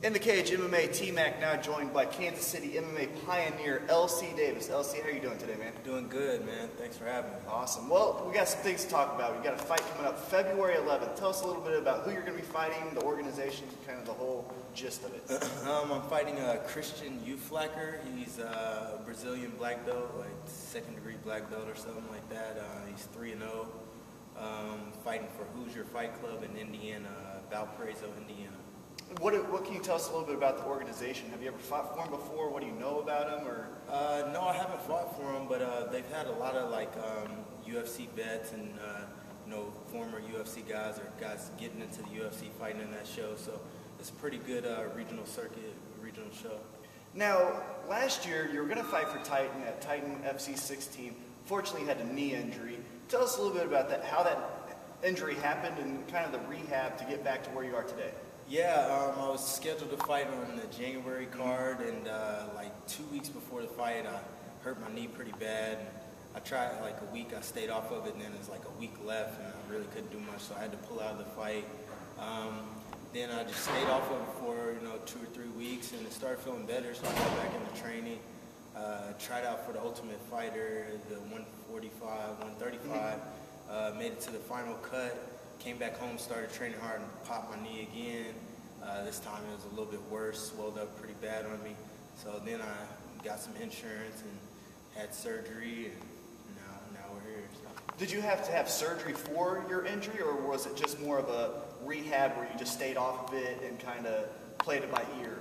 In the cage, MMA T-Mac now joined by Kansas City MMA pioneer LC Davis. LC, how are you doing today, man? Doing good, man. Thanks for having me. Awesome. Well, we got some things to talk about. We got a fight coming up February 11th. Tell us a little bit about who you're going to be fighting, the organization, kind of the whole gist of it. I'm fighting Christian Uflacker. He's a Brazilian black belt, like second-degree black belt or something like that. He's 3-0. Fighting for Hoosier Fight Club in Indiana, Valparaiso, Indiana. What can you tell us a little bit about the organization? Have you ever fought for them before? What do you know about them? Or no, I haven't fought for them, but they've had a lot of like UFC vets and former UFC guys or guys getting into the UFC fighting in that show. So it's a pretty good regional circuit, regional show. Now, last year you were going to fight for Titan at Titan FC 16. Fortunately, you had a knee injury. Tell us a little bit about that, how that injury happened, and kind of the rehab to get back to where you are today. Yeah, I was scheduled to fight on the January card, and like 2 weeks before the fight, I hurt my knee pretty bad. I tried like a week, I stayed off of it, and then it's like a week left, and I really couldn't do much, so I had to pull out of the fight. Then I just stayed off of it for 2 or 3 weeks, and it started feeling better, so I got back into training. Tried out for the Ultimate Fighter, the 145, 135, made it to the final cut. Came back home, started training hard, and popped my knee again. This time it was a little bit worse, swelled up pretty bad on me. So then I got some insurance and had surgery, and now we're here. So. Did you have to have surgery for your injury, or was it just more of a rehab where you just stayed off of it and kind of played it by ear?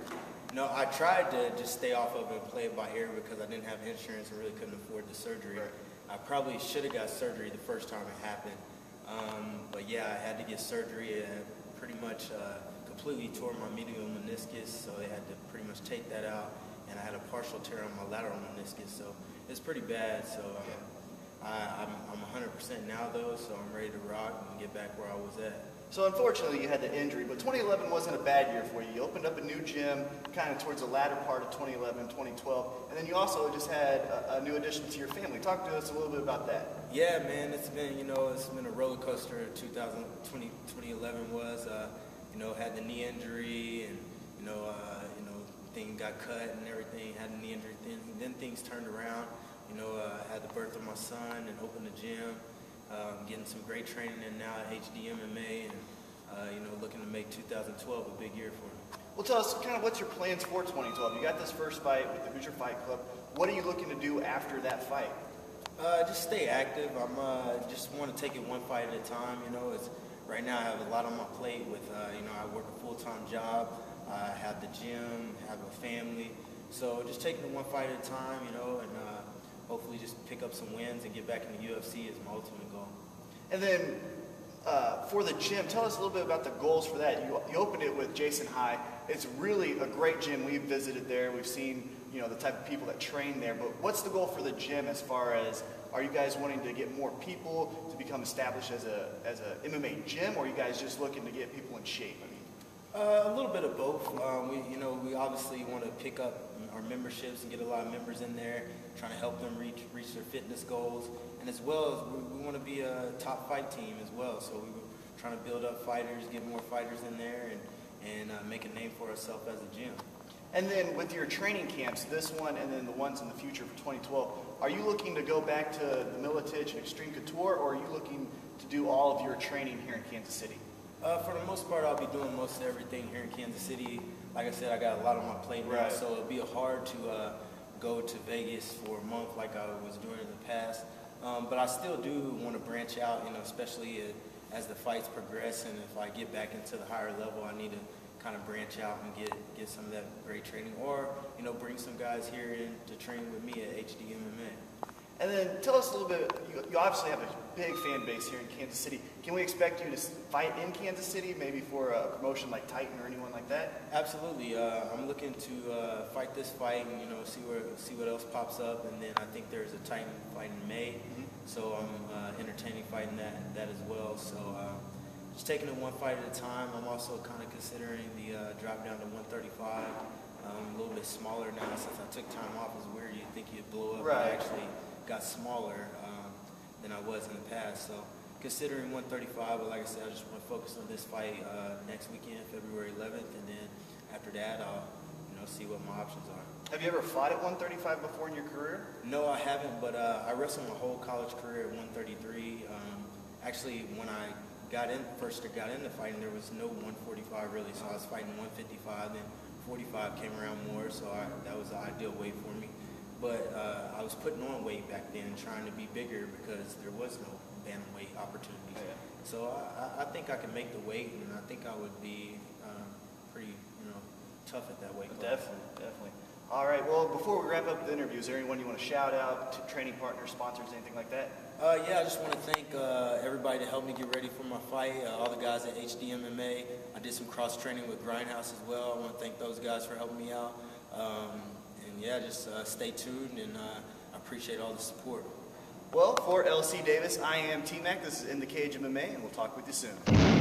No, I tried to just stay off of it and play it by ear because I didn't have insurance and really couldn't afford the surgery. Right. I probably should have got surgery the first time it happened. But yeah, I had to get surgery. It pretty much completely tore my medial meniscus, so they had to pretty much take that out. And I had a partial tear on my lateral meniscus, so it's pretty bad. So I'm 100% now though, so I'm ready to rock and get back where I was at. So unfortunately you had the injury, but 2011 wasn't a bad year for you. You opened up a new gym kind of towards the latter part of 2011, 2012, and then you also just had a new addition to your family. Talk to us a little bit about that. Yeah, man, it's been a roller coaster. 2011 was, had the knee injury, and thing got cut and everything. Had a knee injury, then things turned around. I had the birth of my son and opened the gym. Getting some great training in now at HD MMA, and looking to make 2012 a big year for me. Well, tell us kind of what's your plans for 2012. You got this first fight with the Hoosier Fight Club. What are you looking to do after that fight? Just stay active. Just want to take it one fight at a time. It's right now I have a lot on my plate with I work a full-time job. I have the gym, have a family, so just taking it one fight at a time. And hopefully just pick up some wins and get back in the UFC is my ultimate goal. And then for the gym, tell us a little bit about the goals for that. You opened it with Jason High. It's really a great gym. We've visited there. We've seen the type of people that train there. But what's the goal for the gym as far as, are you guys wanting to get more people to become established as a MMA gym, or are you guys just looking to get people in shape? A little bit of both. We obviously want to pick up our memberships and get a lot of members in there, trying to help them reach their fitness goals, and as well as we want to be a top fight team as well. So we were trying to build up fighters, get more fighters in there, and make a name for ourselves as a gym. And then with your training camps, this one and then the ones in the future for 2012, are you looking to go back to the Miletich and Extreme Couture, or are you looking to do all of your training here in Kansas City? For the most part, I'll be doing most of everything here in Kansas City. Like I said, I got a lot on my plate now, so it'll be hard to go to Vegas for a month like I was doing in the past. But I still do want to branch out, especially as the fights progress, and if I get back into the higher level, I need to kind of branch out and get some of that great training, or bring some guys here in to train with me at HD MMA. And then tell us a little bit, you obviously have a big fan base here in Kansas City. Can we expect you to fight in Kansas City, maybe for a promotion like Titan or anyone like that? Absolutely. I'm looking to fight this fight and see what else pops up, and then I think there's a Titan fight in May, so I'm entertaining fighting that as well. So just taking it one fight at a time. I'm also kind of considering the drop down to 135. A little bit smaller now since I took time off. It's weird, you'd think you'd blow up, but I actually got smaller than I was in the past. So considering 135, but like I said, I just want to focus on this fight next weekend, February 11th, and then after that, I'll see what my options are. Have you ever fought at 135 before in your career? No, I haven't, but I wrestled my whole college career at 133. Actually, when I first got into fighting, there was no 145 really, so I was fighting 155, then 45 came around more, so that was the ideal weight for me. But I was putting on weight back then, trying to be bigger because there was no bantamweight opportunities. Yeah. So I think I can make the weight, and I think I would be pretty, tough at that weight class. Definitely. All right, well, before we wrap up the interview, is there anyone you want to shout out, to training partners, sponsors, anything like that? Yeah, I just want to thank everybody that helped me get ready for my fight, all the guys at HD MMA. I did some cross-training with Grindhouse as well. I want to thank those guys for helping me out. And yeah, just stay tuned, and I appreciate all the support. Well, for LC Davis, I am T-Mac. This is In the Cage MMA, and we'll talk with you soon.